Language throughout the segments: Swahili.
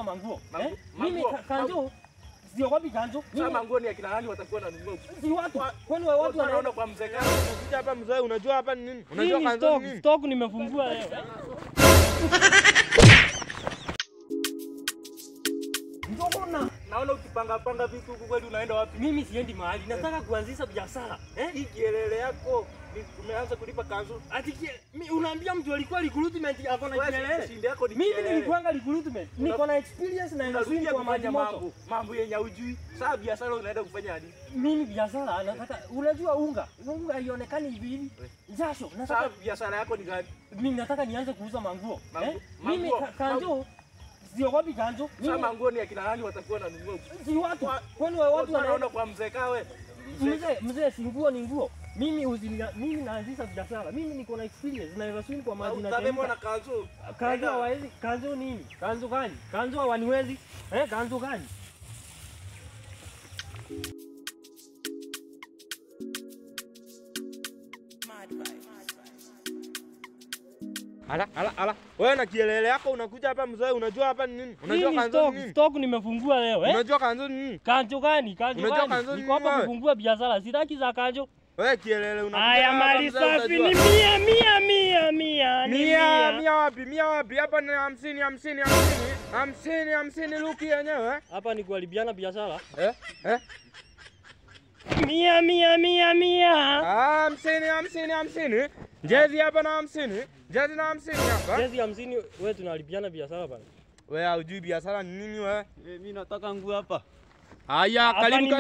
kuuza manguo. Mimi kanjo sio wapi kanjo? Sasa manguo ni akina nani watakuwa wananunua? Si watu. Kwani wewe watu wanaona kwa mzee kama unakuja hapa mzee, unajua hapa ni nini? Unajua kanjo nini? Stock nimefungua leo. Naona ukipanga vitu huko kweli unaenda wapi? Mimi siendi mahali. Nataka kuanzisha biashara. Hii kielele yako umeanza kulipa kanzu. Ati unaambia mtu alikuwa recruitment hapo na kielele. Shinde yako ni mimi nilikuanga recruitment. Niko na experience na inazidi kwa mambo yenye hujui. Sasa biashara unaenda kufanya nini? Mimi biashara nataka unajua unga haionekani hivi hivi. Jasho. Sasa biashara yako ni gani? Mimi nataka nianze kuuza manguo. Mimi kanjo sio wapi kanjo? Sasa manguo ni akina nani watakuwa wananunua? Si watu. Kwani wewe watu wanaona kwa mzee kawe? Mzee si nguo ni nguo. Mimi naanzisha biashara. Mimi niko na experience na inazidi kwa maji na tena. Utabeba na kanzu. Kanzu hawezi. Kanzu nini? Kanzu gani? Kanzu hawaniwezi. Kanzu gani? Ala. Wewe na kielele yako unakuja hapa mzee, unajua hapa ni nini? Unajua kanzu nini? Stock nimefungua leo, Unajua kanzu nini? Kanzu gani? Kanzu gani? Niko hapa kufungua biashara. Sitaki za kanzu. Wewe kielele unakuja. Haya mali safi ni 100 wapi? 100 wapi? Hapa ni 50 luki yenyewe. Hapa ni kuharibiana biashara. 100. 50. Jezi hapa na 50. Jezi na 50 hapa. Jezi 50 wewe tunaharibiana biashara bana. Wewe hujui biashara ni nini wewe? Mimi nataka nguo hapa. Haya, karibu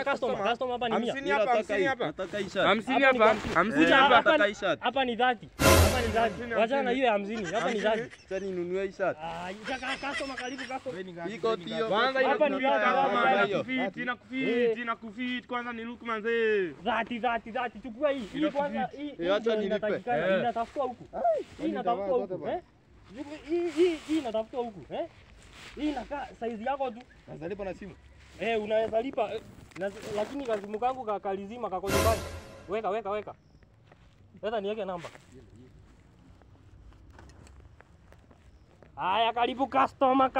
customer. Customer hapa ni 100. 50 hapa. Nataka ishati. 50 hapa. 50 hapa. Nataka ishati. Hapa ni 30. Hapa ni 30. Wacha na hiyo ya 50. Hapa ni 30. Sasa ninunue ishati. Customer karibu customer. Iko tio. Kwanza hapa ni 30. Na kufit kwanza ni look manze. 30. Chukua hii. Hii kwanza hii. Acha nilipe. Inatafuta huku. Hii inatafuta huku. Hii inatafuta huku. Hii inakaa size yako tu. Naweza lipa na simu. Unaweza lipa lakini kazimu kangu kakalizima kako nyumbani. Weka. Sasa niweke namba. Haya karibu customer.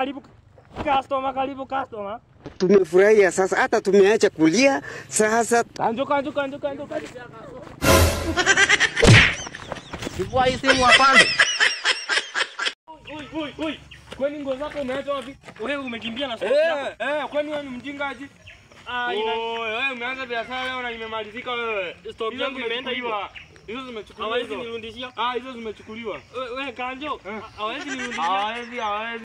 Tumefurahia sasa, hata tumeacha kulia sasa. Kanjo. Sivua hii simu apande. Oi. Kwani nguo zako umeacha wapi? Wewe umekimbia na stock yako. Kwani wewe ni mjingaji? Wewe umeanza biashara leo na imemalizika wewe. Stock yangu imeenda hivyo. Hizo zimechukuliwa. Hawezi nirudishia. Hizo zimechukuliwa. Wewe kanjo. Hawezi nirudishia. Hawezi.